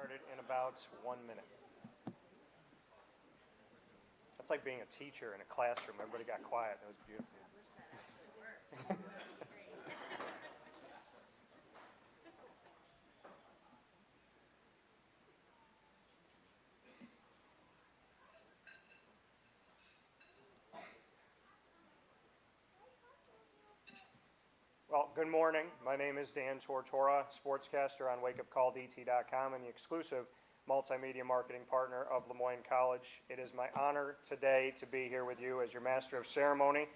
Started in about 1 minute. That's like being a teacher in a classroom. Everybody got quiet. That was beautiful. Well, good morning. My name is Dan Tortora, sportscaster on wakeupcalldt.com and the exclusive multimedia marketing partner of Lemoyne College. It is my honor today to be here with you as your master of ceremony.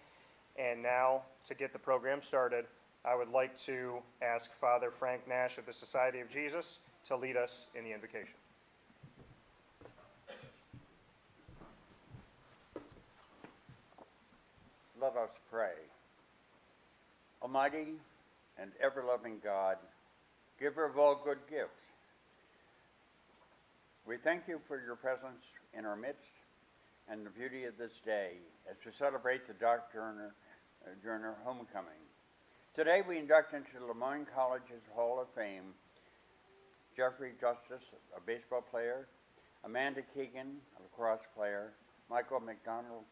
And now, to get the program started, I would like to ask Father Frank Nash of the Society of Jesus to lead us in the invocation. Let us pray. Almighty and ever-loving God, giver of all good gifts, we thank you for your presence in our midst and the beauty of this day as we celebrate the Doc Joyner homecoming. Today we induct into Lemoyne College's Hall of Fame Jeffrey Justice, a baseball player, Amanda Keegan, a lacrosse player, Michael McDonald,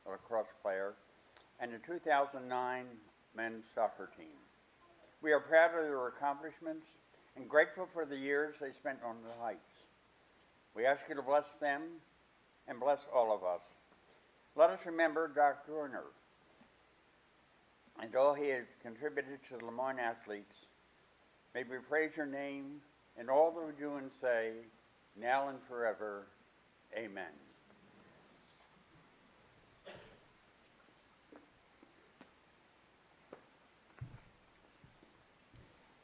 a lacrosse player, and the 2009 men's soccer team. We are proud of their accomplishments and grateful for the years they spent on the heights. We ask you to bless them and bless all of us. Let us remember Dr. Joyner and all he has contributed to the Lemoyne athletes. May we praise your name in all that we do and say, now and forever. Amen.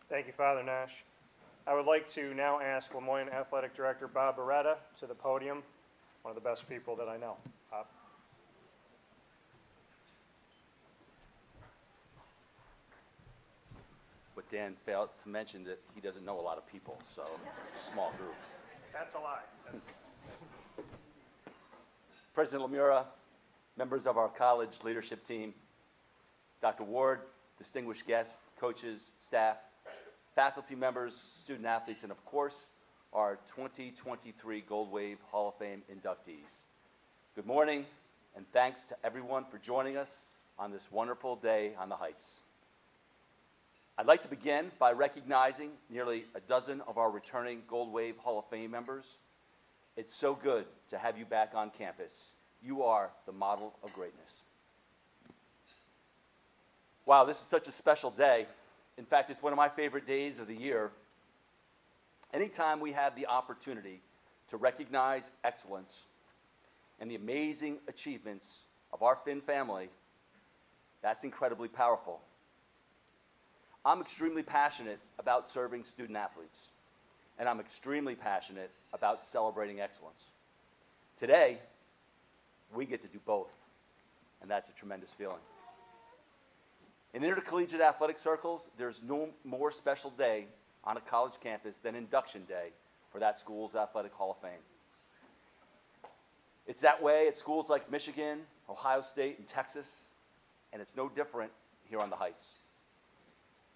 Thank you, Father Nash. I would like to now ask Lemoyne Athletic Director Bob Beretta to the podium, one of the best people that I know. Bob. But Dan failed to mention that he doesn't know a lot of people, so it's a small group. That's a lie. President Lemura, members of our college leadership team, Dr. Ward, distinguished guests, coaches, staff, faculty members, student athletes, and of course, our 2023 Gold Wave Hall of Fame inductees. Good morning, and thanks to everyone for joining us on this wonderful day on the Heights. I'd like to begin by recognizing nearly a dozen of our returning Gold Wave Hall of Fame members. It's so good to have you back on campus. You are the model of greatness. Wow, this is such a special day. In fact, it's one of my favorite days of the year. Anytime we have the opportunity to recognize excellence and the amazing achievements of our Finn family, that's incredibly powerful. I'm extremely passionate about serving student athletes, and I'm extremely passionate about celebrating excellence. Today, we get to do both, and that's a tremendous feeling. In intercollegiate athletic circles, there's no more special day on a college campus than induction day for that school's athletic Hall of Fame. It's that way at schools like Michigan, Ohio State, and Texas, and it's no different here on the Heights.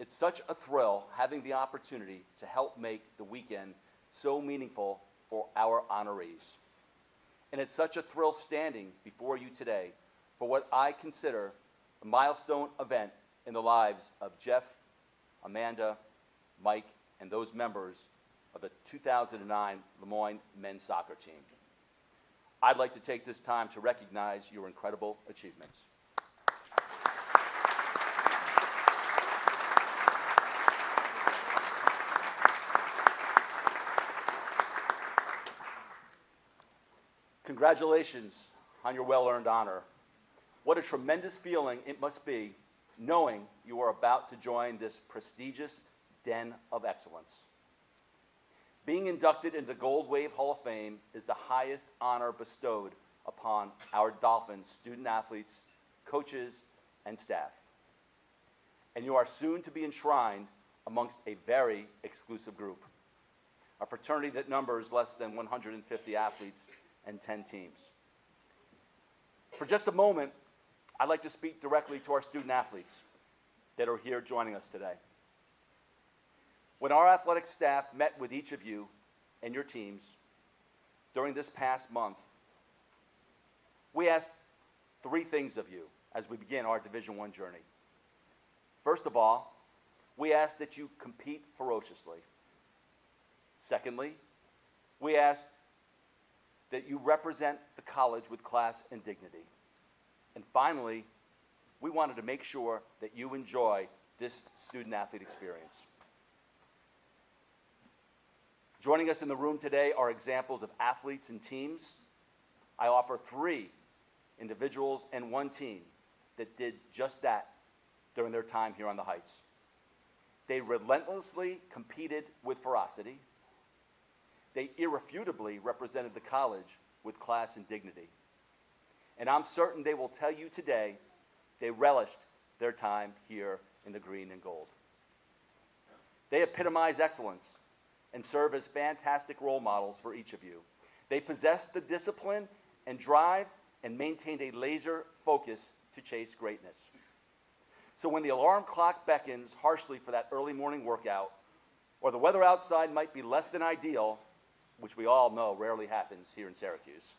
It's such a thrill having the opportunity to help make the weekend so meaningful for our honorees. And it's such a thrill standing before you today for what I consider a milestone event in the lives of Jeff, Amanda, Mike, and those members of the 2009 Lemoyne men's soccer team. I'd like to take this time to recognize your incredible achievements. Congratulations on your well-earned honor. What a tremendous feeling it must be knowing you are about to join this prestigious den of excellence. Being inducted into the Gold Wave Hall of Fame is the highest honor bestowed upon our Dolphins student athletes, coaches, and staff. And you are soon to be enshrined amongst a very exclusive group, a fraternity that numbers less than 150 athletes and 10 teams. For just a moment, I'd like to speak directly to our student athletes that are here joining us today. When our athletic staff met with each of you, and your teams during this past month, we asked three things of you as we begin our Division I journey. First of all, we ask that you compete ferociously. Secondly, we ask that you represent the college with class and dignity. And finally, we wanted to make sure that you enjoy this student-athlete experience. Joining us in the room today are examples of athletes and teams. I offer three individuals and one team that did just that during their time here on the Heights. They relentlessly competed with ferocity. They irrefutably represented the college with class and dignity. And I'm certain they will tell you today they relished their time here in the green and gold. They epitomize excellence and serve as fantastic role models for each of you. They possess the discipline and drive and maintained a laser focus to chase greatness. So when the alarm clock beckons harshly for that early morning workout, or the weather outside might be less than ideal, which we all know rarely happens here in Syracuse,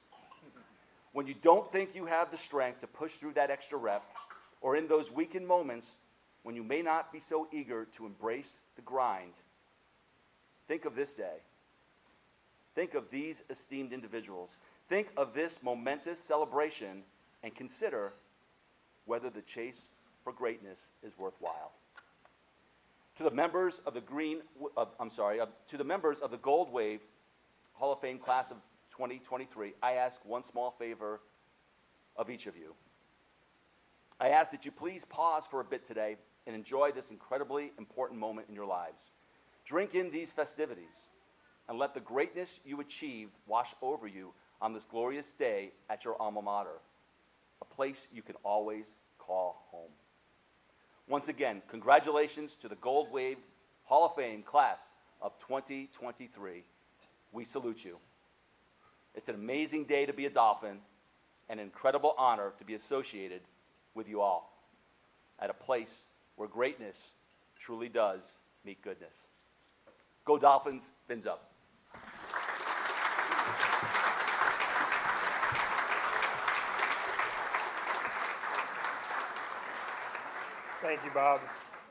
when you don't think you have the strength to push through that extra rep, or in those weakened moments when you may not be so eager to embrace the grind, think of this day. Think of these esteemed individuals. Think of this momentous celebration and consider whether the chase for greatness is worthwhile. To the members of the to the members of the Gold Wave Hall of Fame class of 2023, I ask one small favor of each of you. I ask that you please pause for a bit today and enjoy this incredibly important moment in your lives. Drink in these festivities and let the greatness you achieved wash over you on this glorious day at your alma mater, a place you can always call home. Once again, congratulations to the Gold Wave Hall of Fame class of 2023. We salute you. It's an amazing day to be a Dolphin and an incredible honor to be associated with you all at a place where greatness truly does meet goodness. Go Dolphins, fins up. Thank you, Bob.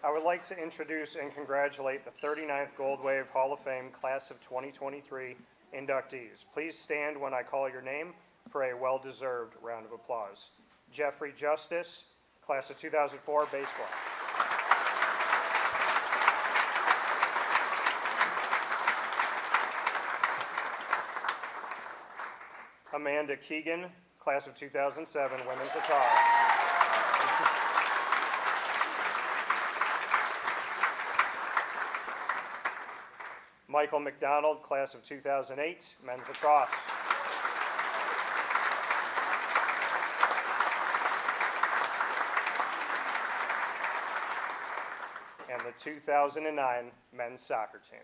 I would like to introduce and congratulate the 39th Gold Wave Hall of Fame Class of 2023 inductees. Please stand when I call your name for a well-deserved round of applause. Jeffrey Justice, Class of 2004, baseball. Amanda Keegan, Class of 2007, women's lacrosse. Michael McDonald, Class of 2008, men's lacrosse. And the 2009 men's soccer team.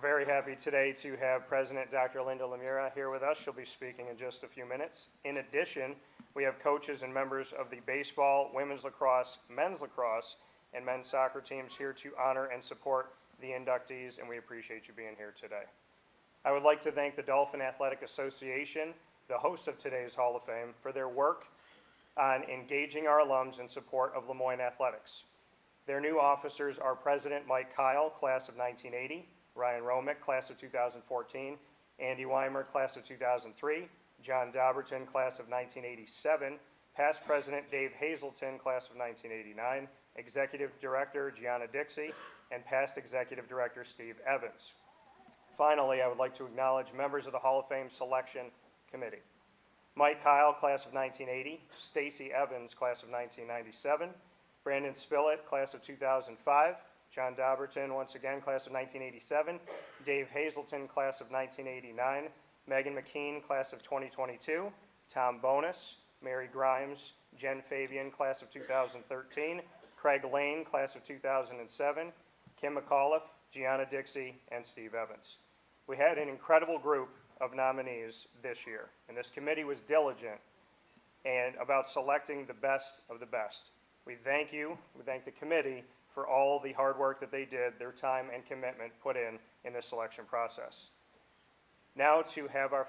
Very happy today to have President Dr. Linda Lemura here with us. She'll be speaking in just a few minutes. In addition, we have coaches and members of the baseball, women's lacrosse, men's lacrosse, and men's soccer teams here to honor and support the inductees, and we appreciate you being here today. I would like to thank the Dolphin Athletic Association, the hosts of today's Hall of Fame, for their work on engaging our alums in support of Lemoyne athletics. Their new officers are President Mike Kyle, Class of 1980, Ryan Romick, Class of 2014, Andy Weimer, Class of 2003, John Dobberton, Class of 1987, Past President Dave Hazelton, Class of 1989, Executive Director Gianna Dixie, and Past Executive Director Steve Evans. Finally, I would like to acknowledge members of the Hall of Fame Selection Committee. Mike Kyle, Class of 1980, Stacy Evans, Class of 1997, Brandon Spillett, Class of 2005, John Dobberton, once again, Class of 1987, Dave Hazelton, Class of 1989, Megan McKean, Class of 2022, Tom Bonus, Mary Grimes, Jen Fabian, Class of 2013, Craig Lane, Class of 2007, Kim McAuliffe, Gianna Dixie, and Steve Evans. We had an incredible group of nominees this year, and this committee was diligent and about selecting the best of the best. We thank you, we thank the committee for all the hard work that they did, their time and commitment put in this selection process. Now to have our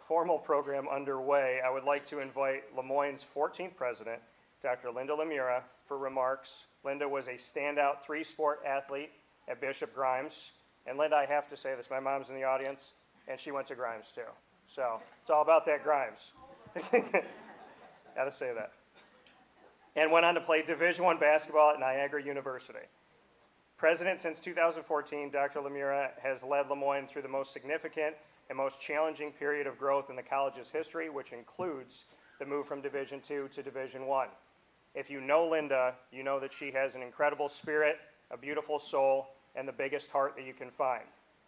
formal program underway, I would like to invite Lemoyne's 14th president, Dr. Linda Lemira, for remarks. Linda was a standout three-sport athlete at Bishop Grimes. And Linda, I have to say this, my mom's in the audience, and she went to Grimes too. So it's all about that Grimes. Gotta say that. And went on to play Division I basketball at Niagara University. President since 2014, Dr. Lemira has led Lemoyne through the most significant and most challenging period of growth in the college's history, which includes the move from Division II to Division I. If you know Linda, you know that she has an incredible spirit, a beautiful soul, and the biggest heart that you can find.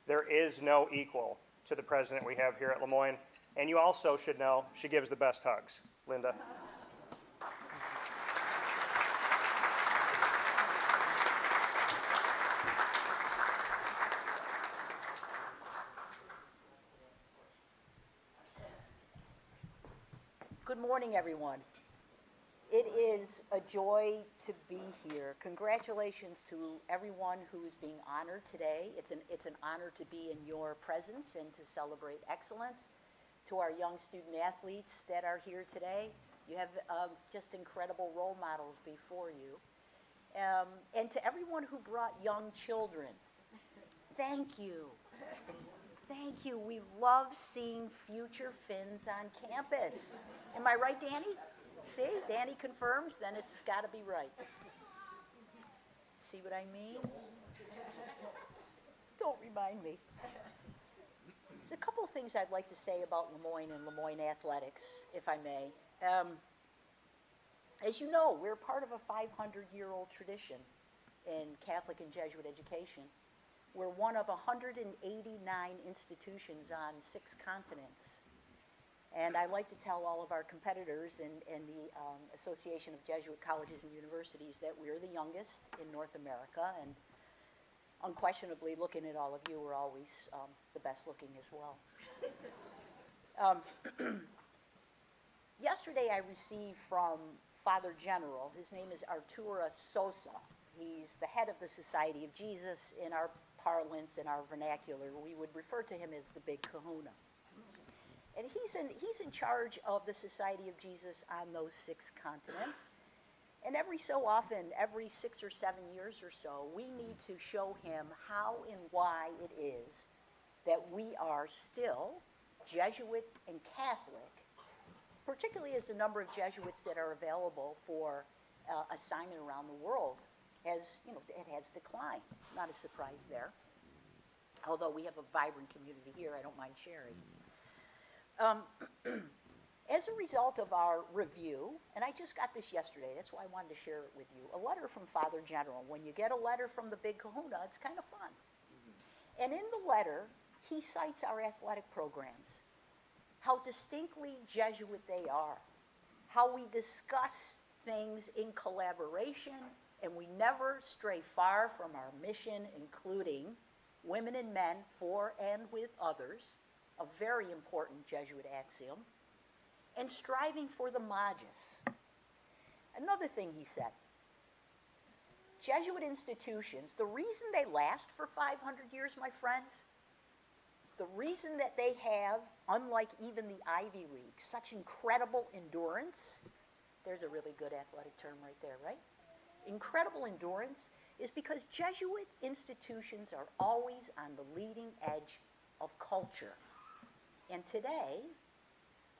There is no equal to the president we have here at Lemoyne, and you also should know she gives the best hugs. Linda. Good morning, everyone. It is a joy to be here. Congratulations to everyone who is being honored today. It's an honor to be in your presence and to celebrate excellence. To our young student athletes that are here today, you have just incredible role models before you. And to everyone who brought young children, thank you. Thank you. We love seeing future Finns on campus. Am I right, Danny? See, Danny confirms, then it's got to be right. See what I mean? Don't remind me. There's a couple of things I'd like to say about Lemoyne and Lemoyne athletics, if I may. As you know, we're part of a 500-year-old tradition in Catholic and Jesuit education. We're one of 189 institutions on 6 continents. And I like to tell all of our competitors and the Association of Jesuit Colleges and Universities that we're the youngest in North America, and unquestionably, looking at all of you, we're always the best looking as well. Yesterday I received from Father General, his name is Arturo Sosa. He's the head of the Society of Jesus. In our parlance, in our vernacular, we would refer to him as the Big Kahuna. And he's in charge of the Society of Jesus on those 6 continents. And every so often, every 6 or 7 years or so, we need to show him how and why it is that we are still Jesuit and Catholic, particularly as the number of Jesuits that are available for assignment around the world has, it has declined. Not a surprise there. Although we have a vibrant community here, I don't mind sharing. As a result of our review, and I just got this yesterday, that's why I wanted to share it with you, a letter from Father General. When you get a letter from the Big Kahuna, it's kind of fun. And in the letter, he cites our athletic programs, how distinctly Jesuit they are, how we discuss things in collaboration, and we never stray far from our mission, including women and men for and with others, a very important Jesuit axiom, and striving for the magis. Another thing he said, Jesuit institutions, the reason they last for 500 years, my friends, the reason that they have, unlike even the Ivy League, such incredible endurance, there's a really good athletic term right there, right? Incredible endurance is because Jesuit institutions are always on the leading edge of culture. And today,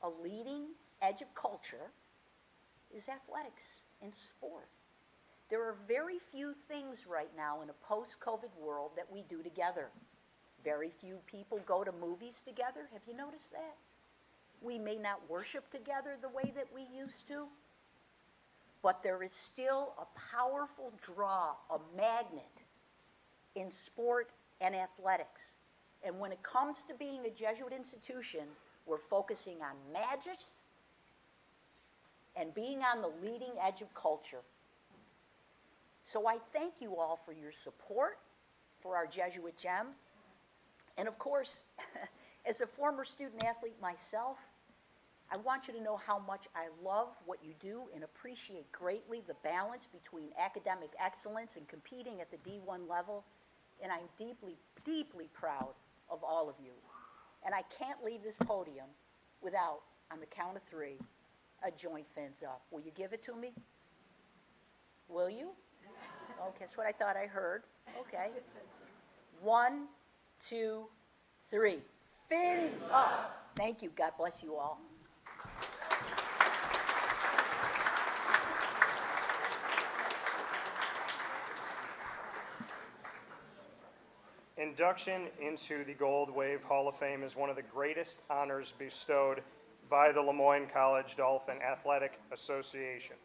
a leading edge of culture is athletics and sport. There are very few things right now in a post-COVID world that we do together. Very few people go to movies together. Have you noticed that? We may not worship together the way that we used to, but there is still a powerful draw, a magnet in sport and athletics. And when it comes to being a Jesuit institution, we're focusing on magis and being on the leading edge of culture. So I thank you all for your support for our Jesuit gem. And of course, as a former student athlete myself, I want you to know how much I love what you do and appreciate greatly the balance between academic excellence and competing at the D1 level. And I'm deeply, deeply proud of all of you. And I can't leave this podium without, on the count of three, a joint fins up. Will you give it to me? Will you? Okay, that's what I thought I heard. Okay. 1, 2, 3. Fins up. Thank you. God bless you all. Induction into the Gold Wave Hall of Fame is one of the greatest honors bestowed by the Lemoyne College Dolphin Athletic Association.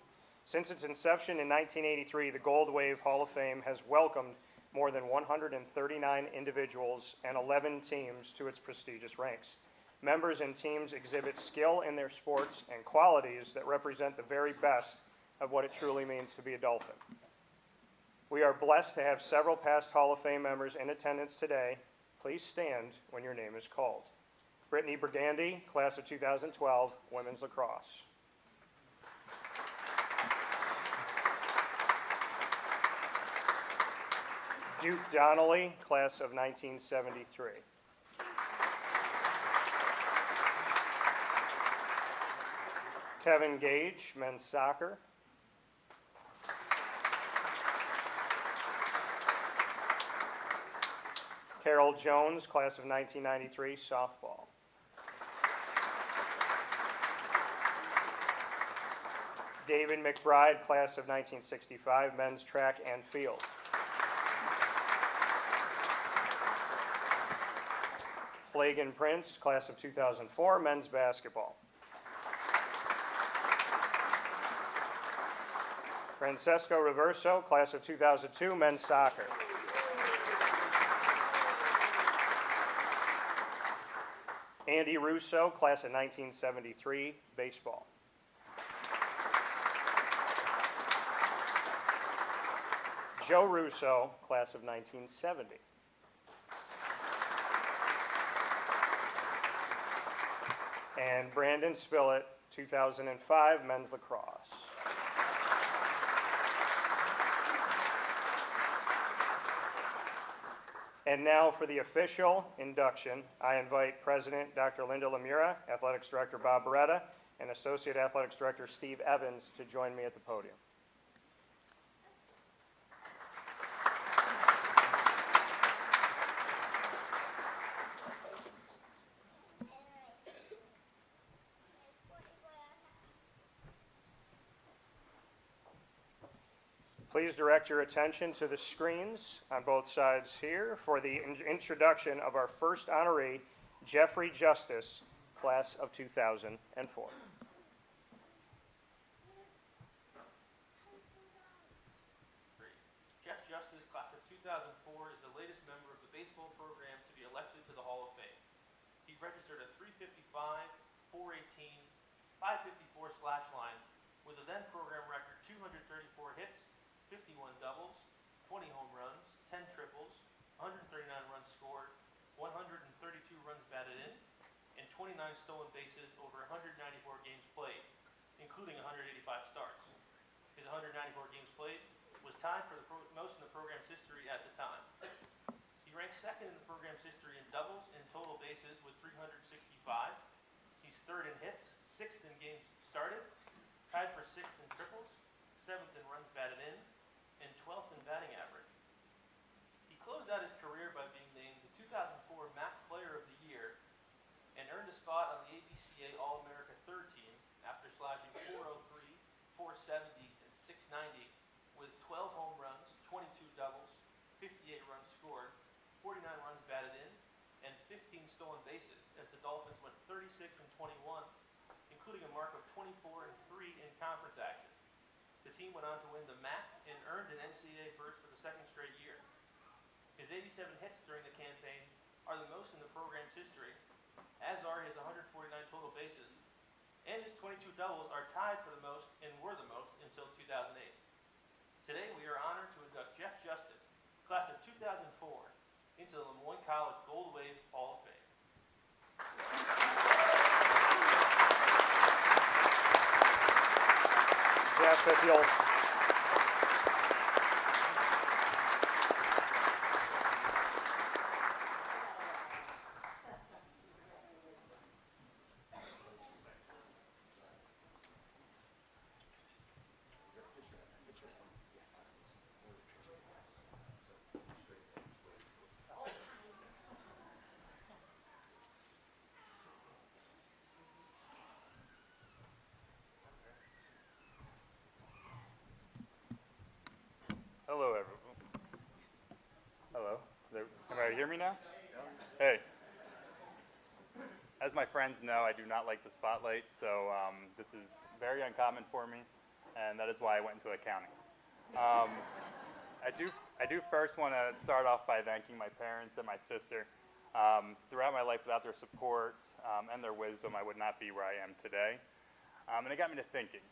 Since its inception in 1983, the Gold Wave Hall of Fame has welcomed more than 139 individuals and 11 teams to its prestigious ranks. Members and teams exhibit skill in their sports and qualities that represent the very best of what it truly means to be a Dolphin. We are blessed to have several past Hall of Fame members in attendance today. Please stand when your name is called. Brittany Burgandy, class of 2012, women's lacrosse. Duke Donnelly, class of 1973. Kevin Gage, men's soccer. Carol Jones, class of 1993, softball. David McBride, class of 1965, men's track and field. Flagan Prince, class of 2004, men's basketball. Francesco Reverso, class of 2002, men's soccer. Andy Russo, class of 1973, baseball. Joe Russo, class of 1970. And Brandon Spillett, 2005, men's lacrosse. And now for the official induction, I invite President Dr. Linda Lemura, Athletics Director Bob Beretta, and Associate Athletics Director Steve Evans to join me at the podium. Please direct your attention to the screens on both sides here for the introduction of our first honoree, Jeffrey Justice, class of 2004. Jeff Justice, class of 2004, is the latest member of the baseball program to be elected to the Hall of Fame. He registered a .355, .418, .554 slash line with a then program record 234 hits, 51 doubles, 20 home runs, 10 triples, 139 runs scored, 132 runs batted in, and 29 stolen bases over 194 games played, including 185 starts. His 194 games played was tied for the most in the program's history at the time. He ranked second in the program's history in doubles and total bases with 365. He's third in hits, sixth in games started, tied for sixth in triples, seventh in runs batted in, and 12th in batting average. He closed out his career by being named the 2004 Max Player of the Year and earned a spot on the ABCA All-America third team after slashing .403, .470, and .690 with 12 home runs, 22 doubles, 58 runs scored, 49 runs batted in, and 15 stolen bases as the Dolphins went 36 and 21, including a mark of 24 and 3 in conference action. The team went on to win the MAC and earned an NCAA berth for the second straight year. His 87 hits during the campaign are the most in the program's history, as are his 149 total bases, and his 22 doubles are tied for the most and were the most until 2008. Today we are honored to induct Jeff Justice, class of 2004, into the Lemoyne College Gold Wave Hall of Fame. Jeff, if you'll. Hello, everyone. Hello. Can everybody hear me now? Hey. As my friends know, I do not like the spotlight, so this is very uncommon for me, and that is why I went into accounting. I do first want to start off by thanking my parents and my sister. Throughout my life, without their support and their wisdom, I would not be where I am today. And it got me to thinking.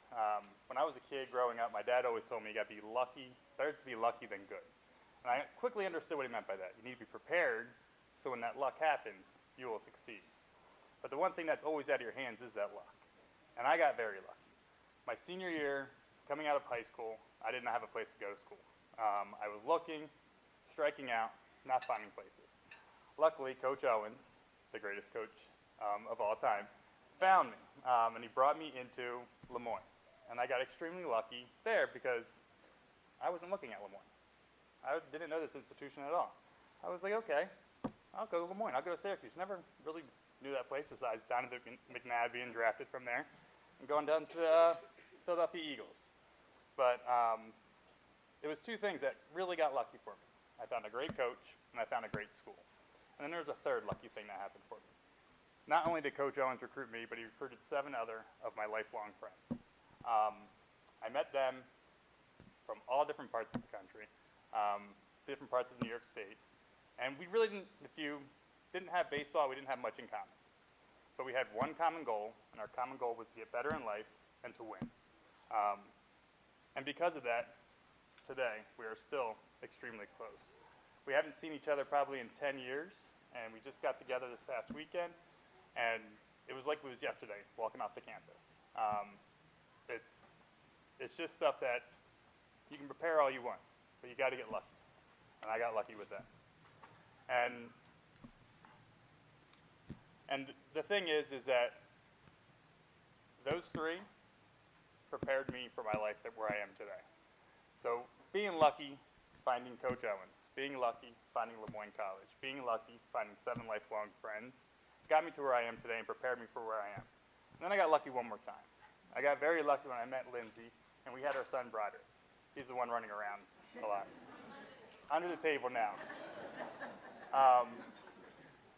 When I was a kid growing up, my dad always told me you got to be lucky, better to be lucky than good. And I quickly understood what he meant by that. You need to be prepared so when that luck happens, you will succeed. But the one thing that's always out of your hands is that luck. And I got very lucky. My senior year, coming out of high school, I did not have a place to go to school. I was looking, striking out, not finding places. Luckily, Coach Owens, the greatest coach of all time, found me, and he brought me into Lemoyne. And I got extremely lucky there because I wasn't looking at Lemoyne. I didn't know this institution at all. I was like, okay, I'll go to Lemoyne. I'll go to Syracuse. Never really knew that place besides Donovan McNabb being drafted from there and going down to the Philadelphia Eagles. But it was two things that really got lucky for me. I found a great coach, and I found a great school. And then there was a third lucky thing that happened for me. Not only did Coach Owens recruit me, but he recruited 7 other of my lifelong friends. I met them from all different parts of the country, different parts of New York State. And we really didn't have baseball, we didn't have much in common. But we had one common goal, and our common goal was to get better in life and to win. And because of that, today, we are still extremely close. We haven't seen each other probably in 10 years, and we just got together this past weekend, and it was like it was yesterday, walking off the campus. It's just stuff that you can prepare all you want, but you got to get lucky. And I got lucky with that. And the thing is that those 3 prepared me for my life where I am today. So being lucky, finding Coach Owens, being lucky, finding Lemoyne College, being lucky, finding 7 lifelong friends, got me to where I am today and prepared me for where I am. And then I got lucky one more time. I got very lucky when I met Lindsay, and we had our son Broderick. He's the one running around a lot. Under the table now.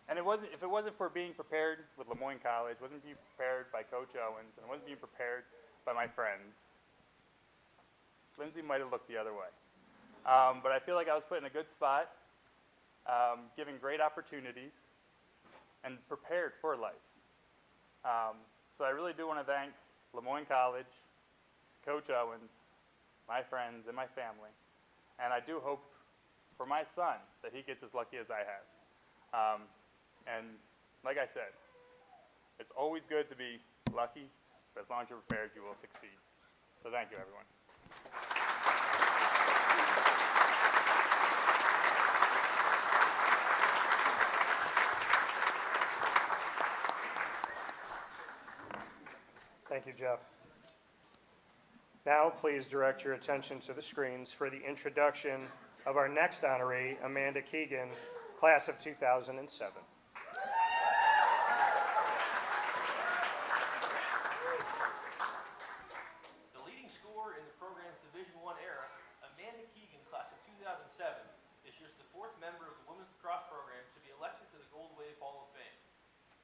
And if it wasn't for being prepared with Lemoyne College, wasn't being prepared by Coach Owens, and wasn't being prepared by my friends, Lindsay might have looked the other way. But I feel like I was put in a good spot, given great opportunities, and prepared for life. So I really do want to thank Lemoyne College, Coach Owens, my friends, and my family. And I do hope for my son that he gets as lucky as I have. And like I said, it's always good to be lucky, but as long as you're prepared, you will succeed. So thank you, everyone. Thank you, Jeff. Now, please direct your attention to the screens for the introduction of our next honoree, Amanda Keegan, class of 2007. The leading scorer in the program's Division I era, Amanda Keegan, class of 2007, is just the 4th member of the women's lacrosse program to be elected to the Gold Wave Hall of Fame.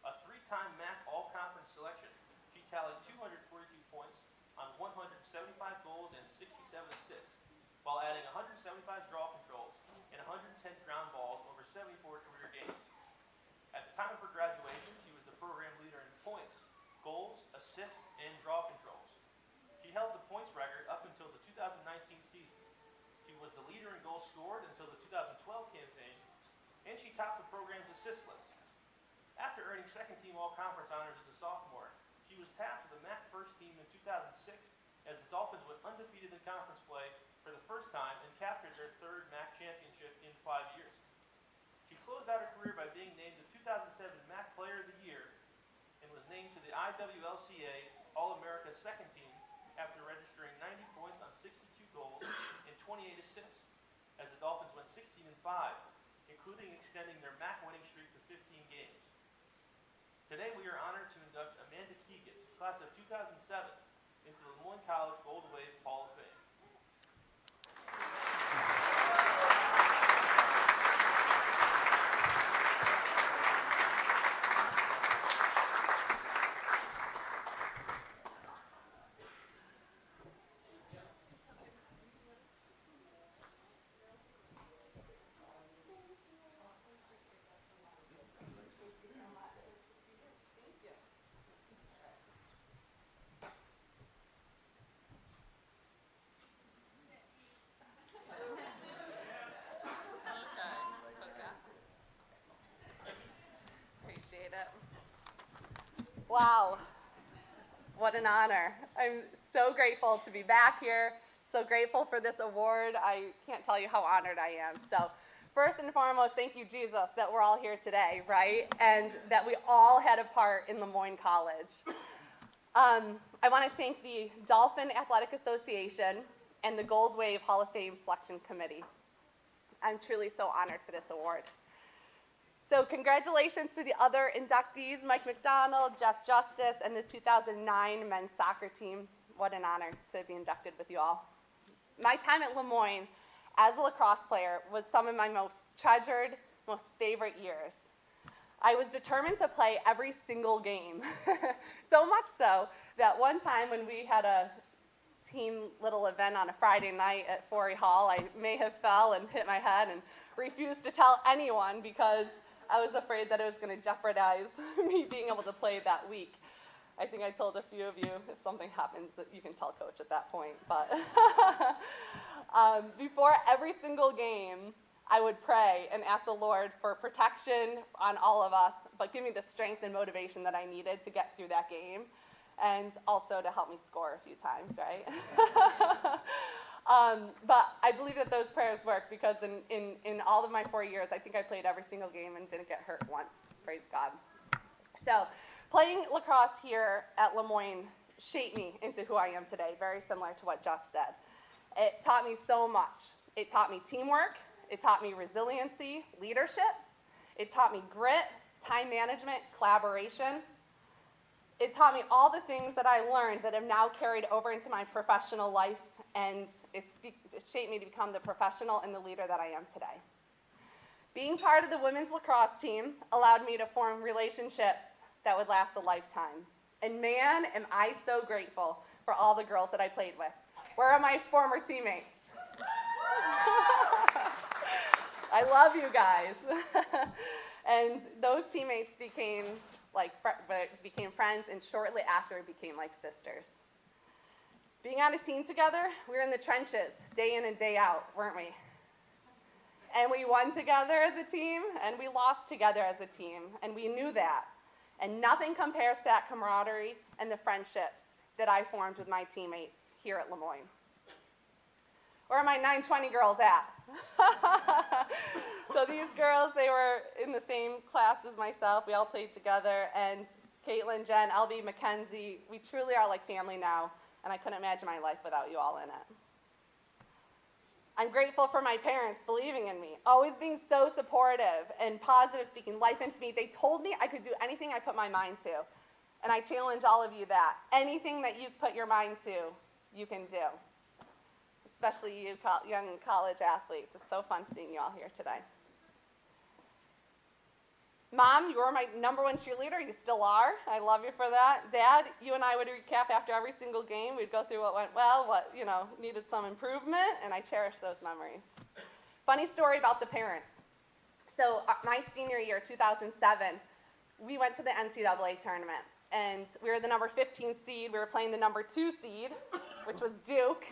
A 3-time MAC All-Conference selection, she tallied 242 points on 175 goals and 67 assists, while adding 175 draw controls and 110 ground balls over 74 career games. At the time of her graduation, she was the program leader in points, goals, assists, and draw controls. She held the points record up until the 2019 season. She was the leader in goals scored until the 2012 campaign, and she topped the program's assist list. After earning second-team All-Conference honors as a sophomore, she was tapped to the MAC first team in 2006 as the Dolphins went undefeated in conference play for the first time and captured their third MAC championship in 5 years. She closed out her career by being named the 2007 MAC Player of the Year and was named to the IWLCA All-America Second Team after registering 90 points on 62 goals and 28 assists, as the Dolphins went 16-5, including extending their MAC winning streak to 15 games. Today we are honored to induct Amanda Keegan, class of 2007, into the Lemoyne College Gold Wave Hall of Fame. Appreciate it. Wow, what an honor. I'm so grateful to be back here, so grateful for this award. I can't tell you how honored I am. So first and foremost, thank you, Jesus, that we're all here today, right? And that we all had a part in Lemoyne College. I want to thank the Dolphin Athletic Association and the Gold Wave Hall of Fame Selection Committee. I'm truly so honored for this award. So congratulations to the other inductees, Mike McDonald, Jeff Justice, and the 2009 men's soccer team. What an honor to be inducted with you all. My time at Lemoyne as a lacrosse player was some of my most treasured, most favorite years. I was determined to play every single game. So much so that one time when we had a team little event on a Friday night at Forey Hall, I may have fell and hit my head and refused to tell anyone because I was afraid that it was going to jeopardize me being able to play that week. I think I told a few of you, if something happens, that you can tell coach at that point. But before every single game, I would pray and ask the Lord for protection on all of us, but give me the strength and motivation that I needed to get through that game, and also to help me score a few times, right? But I believe that those prayers work because in all of my 4 years, I think I played every single game and didn't get hurt once. Praise God. So playing lacrosse here at Lemoyne shaped me into who I am today, very similar to what Jeff said. It taught me so much. It taught me teamwork. It taught me resiliency, leadership. It taught me grit, time management, collaboration. It taught me all the things that I learned that have now carried over into my professional life, and it shaped me to become the professional and the leader that I am today. Being part of the women's lacrosse team allowed me to form relationships that would last a lifetime. And man, am I so grateful for all the girls that I played with. Where are my former teammates? I love you guys. And those teammates became friends, and shortly after became like sisters. Being on a team together, we were in the trenches day in and day out, weren't we? And we won together as a team, and we lost together as a team, and we knew that. And nothing compares to that camaraderie and the friendships that I formed with my teammates here at Lemoyne. Where are my 920 girls at? So these girls, they were in the same class as myself. We all played together, and Caitlin, Jen, LB, Mackenzie, we truly are like family now, and I couldn't imagine my life without you all in it. I'm grateful for my parents believing in me, always being so supportive and positive, speaking life into me. They told me I could do anything I put my mind to, and I challenge all of you that. Anything that you put your mind to, you can do. Especially you young college athletes. It's so fun seeing you all here today. Mom, you were my #1 cheerleader. You still are. I love you for that. Dad, you and I would recap after every single game. We'd go through what went well, what needed some improvement, and I cherish those memories. Funny story about the parents. So my senior year, 2007, we went to the NCAA tournament, and we were the number 15 seed. We were playing the number 2 seed, which was Duke.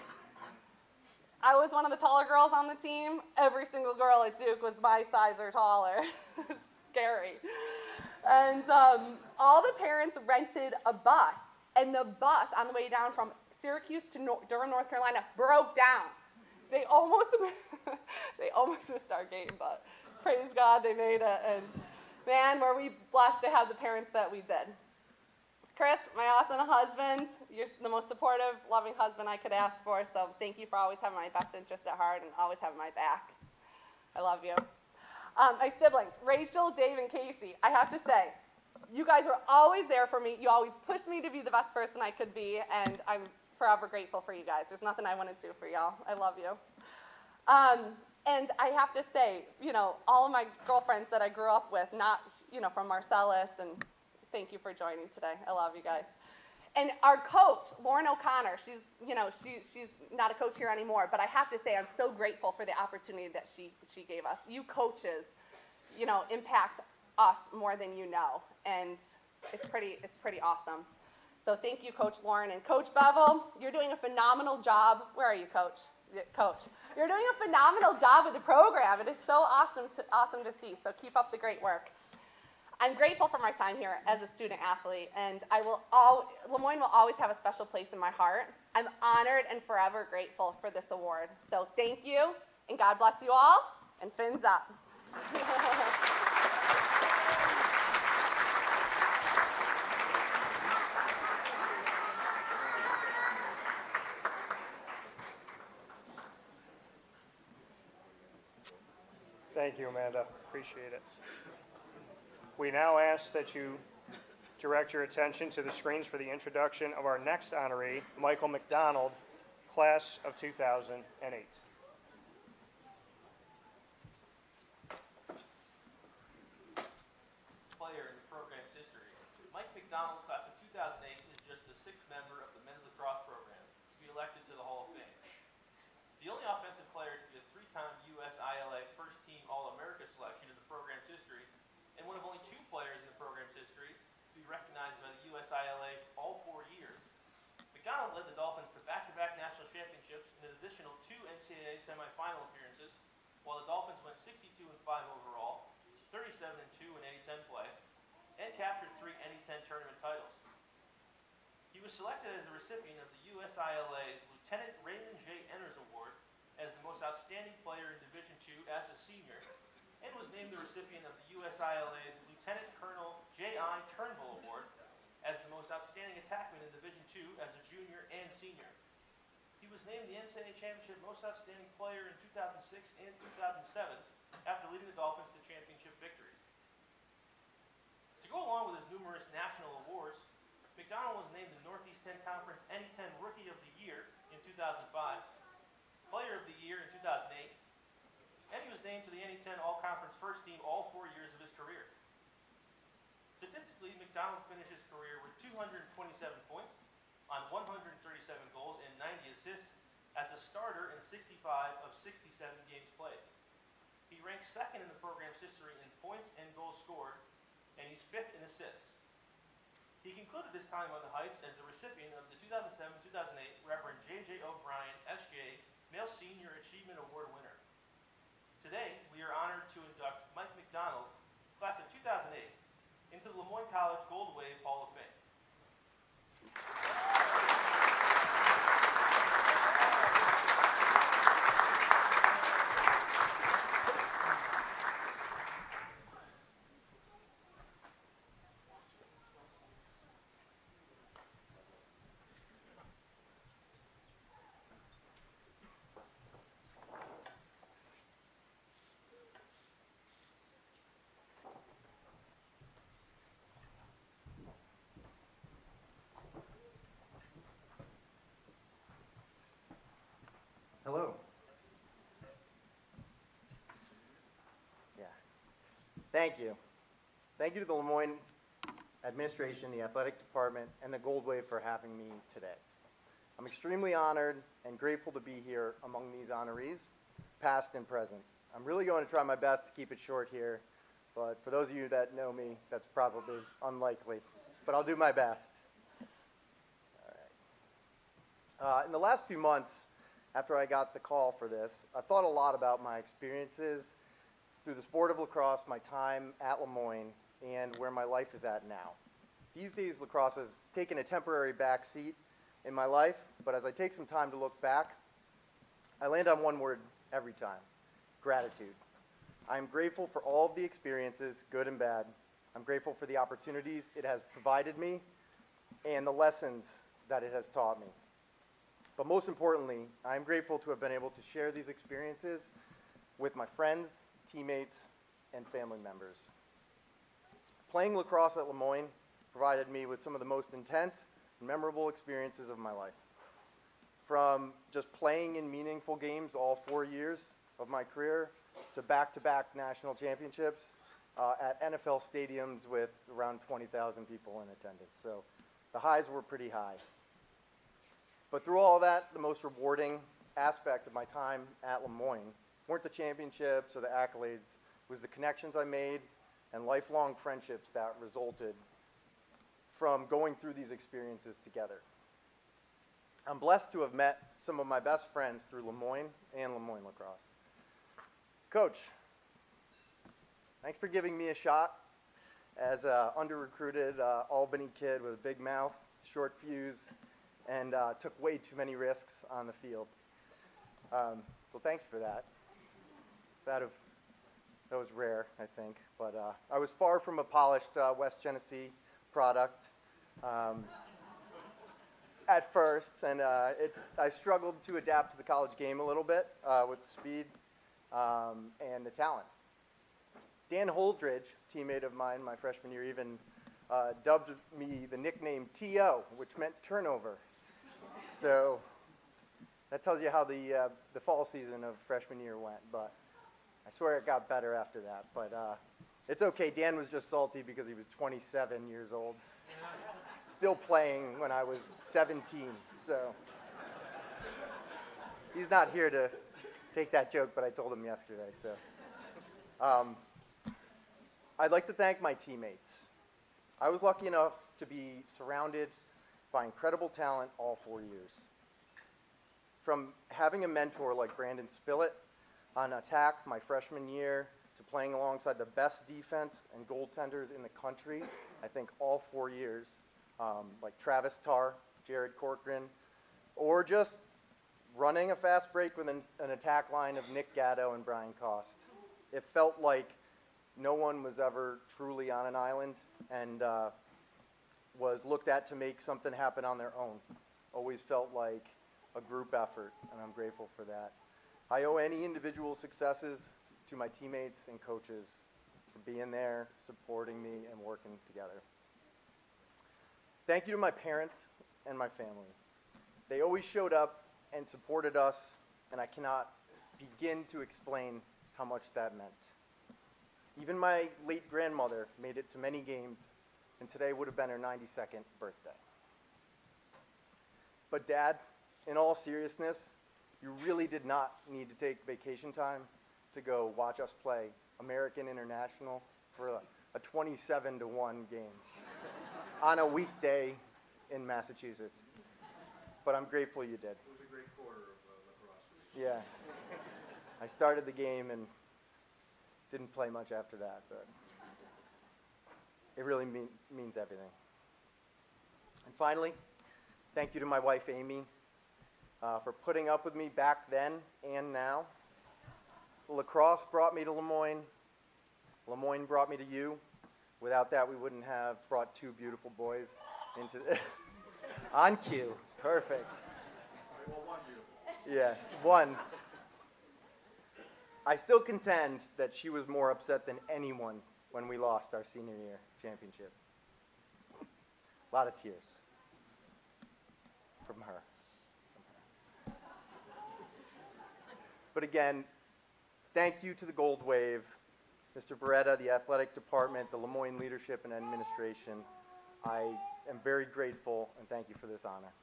I was one of the taller girls on the team. Every single girl at Duke was my size or taller. It was scary. And all the parents rented a bus. And the bus, on the way down from Syracuse to Durham, North Carolina, broke down. They almost, they almost missed our game, but praise God they made it. And man, were we blessed to have the parents that we did. Chris, my awesome husband, you're the most supportive, loving husband I could ask for, so thank you for always having my best interest at heart and always having my back. I love you. My siblings, Rachel, Dave, and Casey, I have to say, you guys were always there for me. You always pushed me to be the best person I could be, and I'm forever grateful for you guys. There's nothing I wouldn't do for y'all. I love you. And I have to say, you know, all of my girlfriends that I grew up with, not, you know, from Marcellus, and thank you for joining today. I love you guys. And our coach, Lauren O'Connor, she's not a coach here anymore, but I have to say I'm so grateful for the opportunity that she gave us. You coaches, you know, impact us more than you know, and it's pretty awesome. So thank you, Coach Lauren. And Coach Bevel, you're doing a phenomenal job. Where are you, Coach? Coach, you're doing a phenomenal job with the program. It is so awesome to see, so keep up the great work. I'm grateful for my time here as a student athlete, and Lemoyne will always have a special place in my heart. I'm honored and forever grateful for this award. So thank you, and God bless you all, and fins up. Thank you, Amanda. Appreciate it. We now ask that you direct your attention to the screens for the introduction of our next honoree, Michael McDonald, class of 2008. Player in the program's history. Mike McDonald, class of 2008, is just the sixth member of the men's lacrosse program to be elected to the Hall of Fame. The only offensive player to be a three-time USILA first-team All-America selection in the program's history, and one of only two players in the program's history to be recognized by the USILA all 4 years. McDonald led the Dolphins to back-to-back national championships and an additional 2 NCAA semifinal appearances, while the Dolphins went 62-5 overall, 37-2 in NA-10 play, and captured 3 NA-10 tournament titles. He was selected as the recipient of the USILA's Lieutenant Raymond J. Enners Award as the most outstanding player in Division II as a senior, and was named the recipient of the USILA's Lieutenant Colonel J.I. Turnbull Award as the most outstanding attackman in Division II as a junior and senior. He was named the NCAA Championship Most Outstanding Player in 2006 and 2007 after leading the Dolphins to championship victories. To go along with his numerous national awards, McDonald was named the Northeast 10 Conference NE10 Rookie of the Year in 2005, Player of the Year in 2008, and he was named to the NE10 All-Conference First Team all 4 years of his career. Statistically, McDonald finished his career with 227 points on 137 goals and 90 assists as a starter in 65 of 67 games played. He ranks second in the program's history in points and goals scored, and he's fifth in assists. He concluded his time on the Heights as the recipient of the 2007-2008 Reverend J.J. O'Brien, S.J. Male Senior Achievement Award winner. Today, we are honored to induct Mike McDonald, class of 2008, into the Lemoyne College Gold Wave Hall of Fame. Hello. Yeah. Thank you. Thank you to the Lemoyne administration, the athletic department, and the Gold Wave for having me today. I'm extremely honored and grateful to be here among these honorees, past and present. I'm really going to try my best to keep it short here, but for those of you that know me, that's probably unlikely, but I'll do my best. All right. In the last few months, after I got the call for this, I thought a lot about my experiences through the sport of lacrosse, my time at Lemoyne, and where my life is at now. These days, lacrosse has taken a temporary back seat, in my life, but as I take some time to look back, I land on one word every time: gratitude. I am grateful for all of the experiences, good and bad. I'm grateful for the opportunities it has provided me and the lessons that it has taught me. But most importantly, I am grateful to have been able to share these experiences with my friends, teammates, and family members. Playing lacrosse at Lemoyne provided me with some of the most intense and memorable experiences of my life. From just playing in meaningful games all 4 years of my career to back-to-back national championships at NFL stadiums with around 20,000 people in attendance. So the highs were pretty high. But through all that, the most rewarding aspect of my time at Lemoyne weren't the championships or the accolades, it was the connections I made and lifelong friendships that resulted from going through these experiences together. I'm blessed to have met some of my best friends through Lemoyne and Lemoyne Lacrosse. Coach, thanks for giving me a shot as an under-recruited Albany kid with a big mouth, short fuse, and took way too many risks on the field. So thanks for that. That was rare, I think. But I was far from a polished West Genesee product at first, and I struggled to adapt to the college game a little bit with the speed and the talent. Dan Holdridge, teammate of mine my freshman year, even dubbed me the nickname T.O., which meant turnover. So that tells you how the fall season of freshman year went, but I swear it got better after that. But it's okay. Dan was just salty because he was 27 years old, still playing when I was 17. So he's not here to take that joke, but I told him yesterday. So I'd like to thank my teammates. I was lucky enough to be surrounded by incredible talent all 4 years. From having a mentor like Brandon Spillett on attack my freshman year to playing alongside the best defense and goaltenders in the country, I think all 4 years, like Travis Tarr, Jared Corcoran, or just running a fast break with an attack line of Nick Gatto and Brian Cost. It felt like no one was ever truly on an island and was looked at to make something happen on their own. Always felt like a group effort, and I'm grateful for that. I owe any individual successes to my teammates and coaches for being there, supporting me, and working together. Thank you to my parents and my family. They always showed up and supported us, and I cannot begin to explain how much that meant. Even my late grandmother made it to many games, and today would have been her 92nd birthday. But Dad, in all seriousness, you really did not need to take vacation time to go watch us play American International for a 27-1 game on a weekday in Massachusetts. But I'm grateful you did. It was a great quarter of lacrosse. Yeah. I started the game and didn't play much after that, but it really means everything. And finally, thank you to my wife, Amy, for putting up with me back then and now. Lacrosse brought me to Lemoyne. Lemoyne brought me to you. Without that, we wouldn't have brought two beautiful boys into on cue. Perfect. Well, one beautiful. Yeah, one. I still contend that she was more upset than anyone when we lost our senior year championship. A lot of tears from her. But again, thank you to the Gold Wave, Mr. Beretta, the athletic department, the Lemoyne leadership and administration. I am very grateful and thank you for this honor.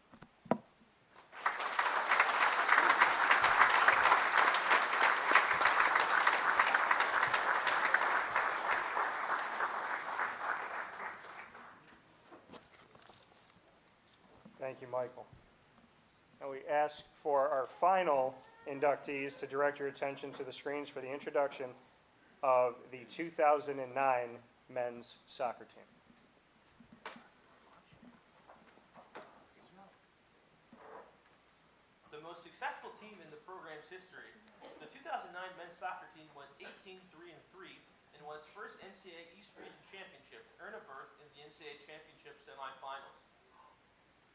Thank you, Michael. Now we ask for our final inductees to direct your attention to the screens for the introduction of the 2009 men's soccer team. history, the 2009 men's soccer team went 18-3-3 and won its first NCAA East Region Championship to earn a berth in the NCAA Championship semifinals.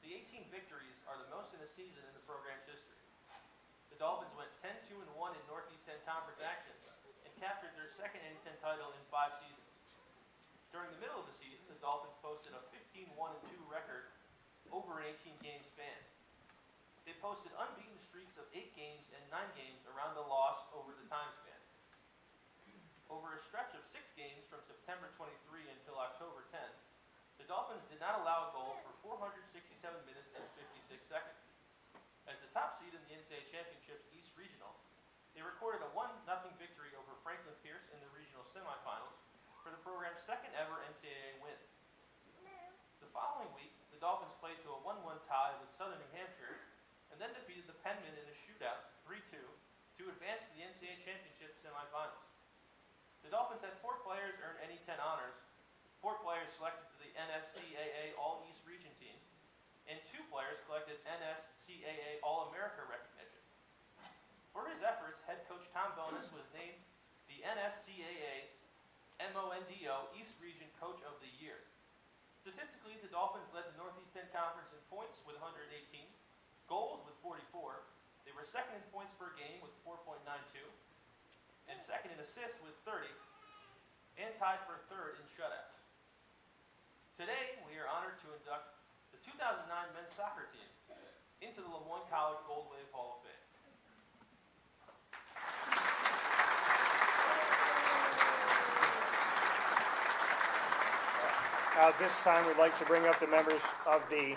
The 18 victories are the most in a season in the program's history. The Dolphins went 10-2-1 in Northeast 10 Conference action and captured their second N10 title in 5 seasons. During the middle of the season, the Dolphins posted a 15-1-2 record over an 18-game span. They posted unbeaten streaks of 8 games and 9 games around the loss over the time span. Over a stretch of 6 games from September 23 until October 10, the Dolphins did not allow a goal for 467 minutes and 56 seconds. As the top seed in the NCAA Championship East Regional, they recorded a 1-0 victory over Franklin Pierce in the regional semifinals for the program's second ever NCAA win. The following week, the Dolphins played to a 1-1 tie with Southern New Hampshire and then defeated the Penmen in a shootout 3-2 to advance to the NCAA Championship semifinals. The Dolphins had 4 players earn NE10 honors, 4 players selected to the NSCAA All-East Region team, and 2 players selected NSCAA All-America recognition. For his efforts, head coach Tom Bonus was named the NSCAA MONDO East Region Coach of the Year. Statistically, the Dolphins led the Northeast 10 Conference in points with 118, goals with 44. They were second in points per game with 4.92, and second in assists with 30, and tied for third in shutouts. Today, we are honored to induct the 2009 men's soccer team into the Lemoyne College Gold Wave Hall of Fame. This time, we'd like to bring up the members of the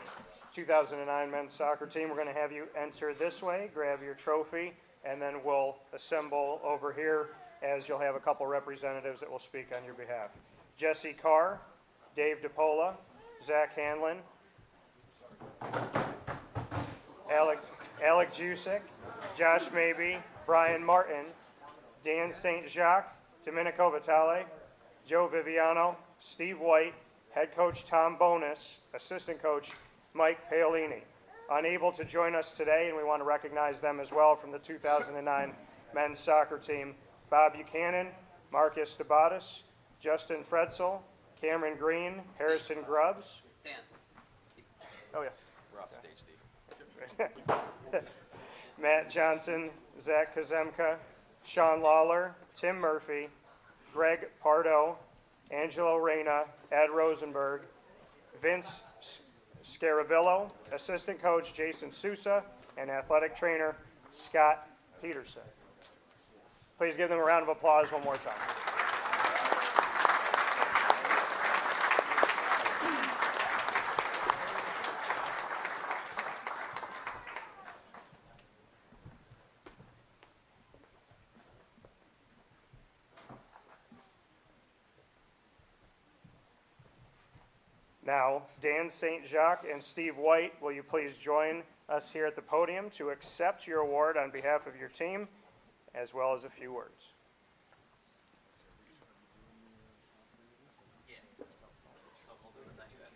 2009 men's soccer team. We're going to have you enter this way, grab your trophy, and then we'll assemble over here as you'll have a couple representatives that will speak on your behalf. Jesse Carr, Dave DePola, Zach Hanlon, Alec Jusic, Josh Mabey, Brian Martin, Dan St. Jacques, Domenico Vitale, Joe Viviano, Steve White, head coach Tom Bonus, assistant coach Mike Paolini. Unable to join us today, and we want to recognize them as well from the 2009 men's soccer team, Bob Buchanan, Marcus DeBatis, Justin Fretzel, Cameron Green, Harrison Grubbs. Dan. Oh, yeah. We're off stage, Steve. Matt Johnson, Zach Kazemka, Sean Lawler, Tim Murphy, Greg Pardo, Angelo Reyna, Ed Rosenberg, Vince Scaravillo, assistant coach Jason Sousa, and athletic trainer Scott Peterson. Please give them a round of applause one more time. Now, Dan St. Jacques and Steve White, will you please join us here at the podium to accept your award on behalf of your team, as well as a few words.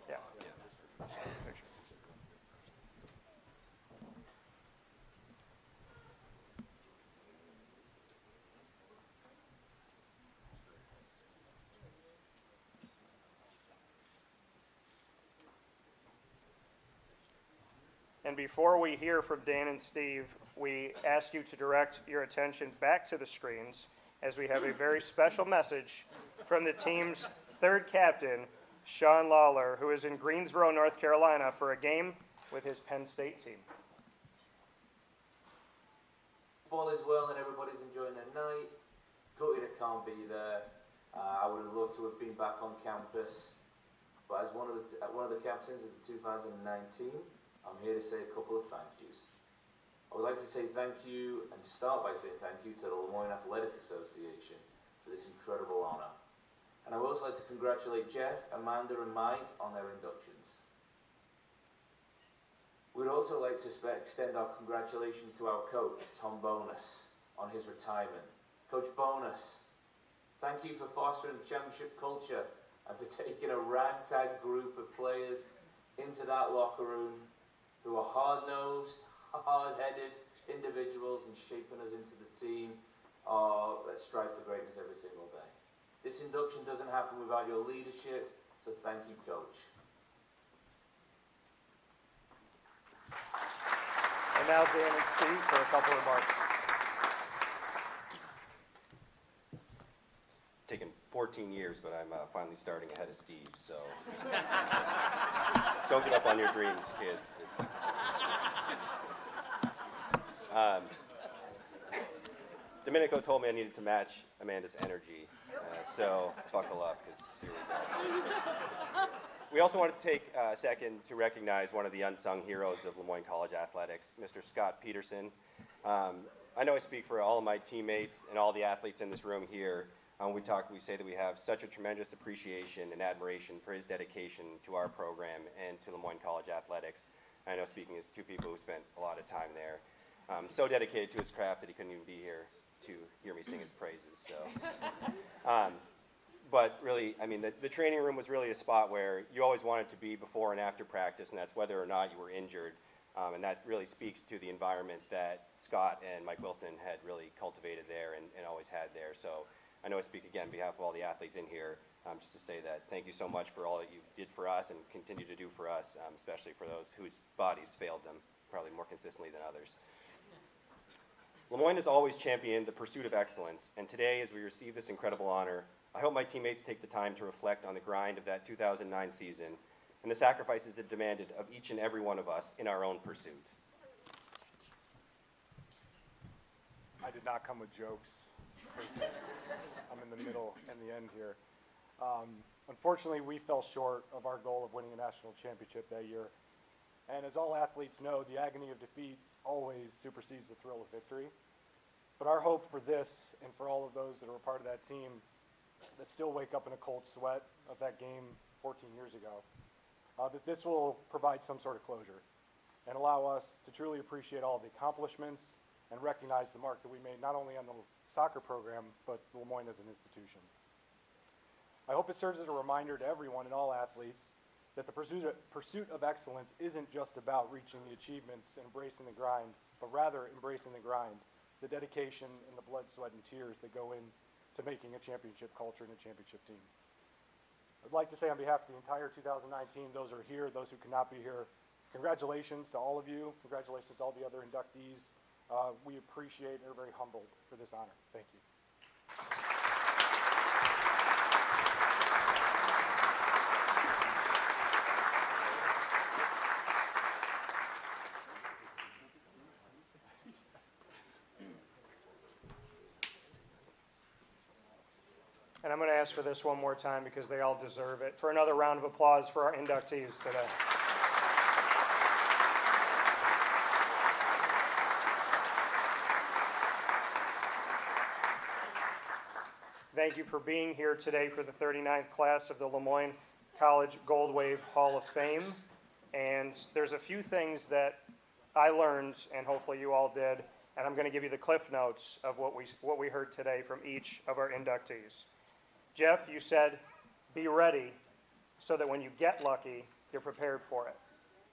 Yeah. Picture. And before we hear from Dan and Steve, we ask you to direct your attention back to the screens as we have a very special message from the team's third captain, Sean Lawler, who is in Greensboro, North Carolina for a game with his Penn State team. All is well and everybody's enjoying their night. Gutted I can't be there. I would have loved to have been back on campus, but as one of the captains of the 2019, I'm here to say a couple of thank yous. I would like to say thank you and start by saying thank you to the Lemoyne Athletic Association for this incredible honor. And I would also like to congratulate Jeff, Amanda, and Mike on their inductions. We'd also like to extend our congratulations to our coach, Tom Bonus, on his retirement. Coach Bonus, thank you for fostering championship culture and for taking a ragtag group of players into that locker room who are hard-nosed, hard-headed, individuals and shaping us into the team are that strive for greatness every single day. This induction doesn't happen without your leadership, so thank you, Coach. And now Dan and Steve for a couple of remarks. Taken 14 years, but I'm finally starting ahead of Steve, so don't give up on your dreams, kids. Domenico told me I needed to match Amanda's energy, so buckle up, because here we go. We also want to take a second to recognize one of the unsung heroes of Lemoyne College athletics, Mr. Scott Peterson. I know I speak for all of my teammates and all the athletes in this room here. We say that we have such a tremendous appreciation and admiration for his dedication to our program and to Lemoyne College athletics. I know speaking as two people who spent a lot of time there. So dedicated to his craft that he couldn't even be here to hear me sing his praises. So, but really, I mean, the training room was really a spot where you always wanted to be before and after practice, and that's whether or not you were injured. And that really speaks to the environment that Scott and Mike Wilson had really cultivated there and always had there. So I know I speak again on behalf of all the athletes in here, just to say that thank you so much for all that you did for us and continue to do for us, especially for those whose bodies failed them, probably more consistently than others. Lemoyne has always championed the pursuit of excellence, and today, as we receive this incredible honor, I hope my teammates take the time to reflect on the grind of that 2009 season and the sacrifices it demanded of each and every one of us in our own pursuit. I did not come with jokes. I'm in the middle and the end here. Unfortunately, we fell short of our goal of winning a national championship that year. And as all athletes know, the agony of defeat always supersedes the thrill of victory. But our hope for this and for all of those that are a part of that team that still wake up in a cold sweat of that game 14 years ago, that this will provide some sort of closure and allow us to truly appreciate all of the accomplishments and recognize the mark that we made not only on the soccer program, but Lemoyne as an institution. I hope it serves as a reminder to everyone and all athletes that the pursuit of excellence isn't just about reaching the achievements and embracing the grind, but rather embracing the grind, the dedication and the blood, sweat, and tears that go into making a championship culture and a championship team. I'd like to say on behalf of the entire 2019, those who are here, those who cannot be here, congratulations to all of you. Congratulations to all the other inductees. We appreciate and are very humbled for this honor. Thank you. And I'm going to ask for this one more time because they all deserve it. For another round of applause for our inductees today. Thank you for being here today for the 39th class of the Lemoyne College Gold Wave Hall of Fame. And there's a few things that I learned, and hopefully you all did, and I'm going to give you the cliff notes of what we heard today from each of our inductees. Jeff, you said, be ready so that when you get lucky, you're prepared for it.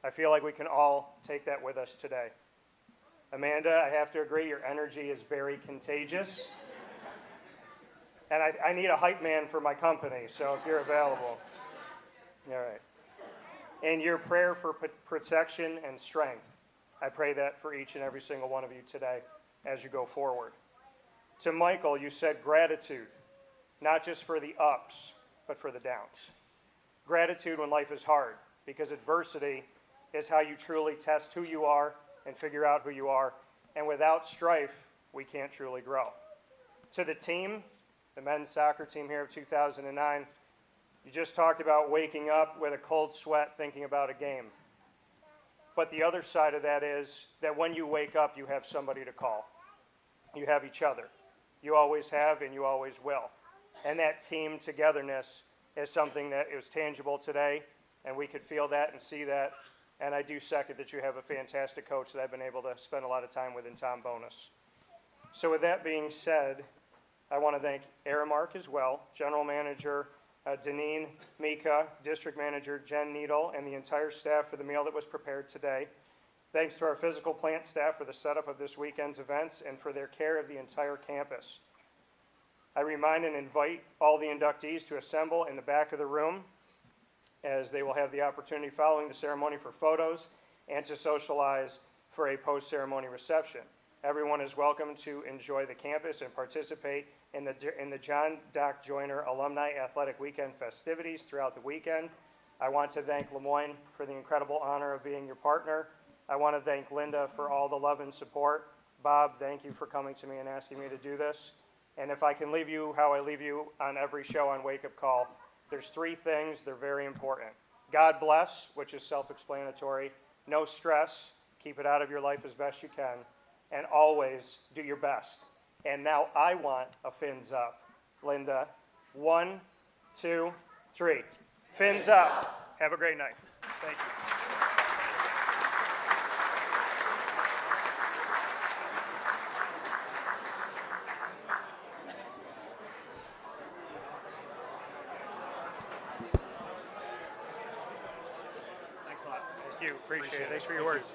I feel like we can all take that with us today. Amanda, I have to agree, your energy is very contagious. And I need a hype man for my company, so if you're available. All right. And your prayer for protection and strength, I pray that for each and every single one of you today as you go forward. To Michael, you said gratitude, not just for the ups, but for the downs. Gratitude when life is hard, because adversity is how you truly test who you are and figure out who you are. And without strife, we can't truly grow. To the team, the men's soccer team here of 2009, you just talked about waking up with a cold sweat thinking about a game. But the other side of that is that when you wake up, you have somebody to call. You have each other. You always have and you always will. And that team togetherness is something that is tangible today, and we could feel that and see that. And I do second that you have a fantastic coach that I've been able to spend a lot of time with in Tom Bonus. So with that being said, I want to thank Aramark as well, General Manager Deneen Mika, District Manager Jen Needle, and the entire staff for the meal that was prepared today. Thanks to our physical plant staff for the setup of this weekend's events and for their care of the entire campus. I remind and invite all the inductees to assemble in the back of the room, as they will have the opportunity following the ceremony for photos and to socialize for a post-ceremony reception. Everyone is welcome to enjoy the campus and participate in the John Doc Joyner Alumni Athletic Weekend festivities throughout the weekend. I want to thank Lemoyne for the incredible honor of being your partner. I want to thank Linda for all the love and support. Bob, thank you for coming to me and asking me to do this. And if I can leave you how I leave you on every show on Wake Up Call, there's 3 things, they're very important. God bless, which is self-explanatory. No stress, keep it out of your life as best you can. And always do your best. And now I want a fins up. Linda, 1, 2, 3. Fins up. Have a great night. Thank you. Thanks a lot. Thank you. Appreciate it. Thanks for your words.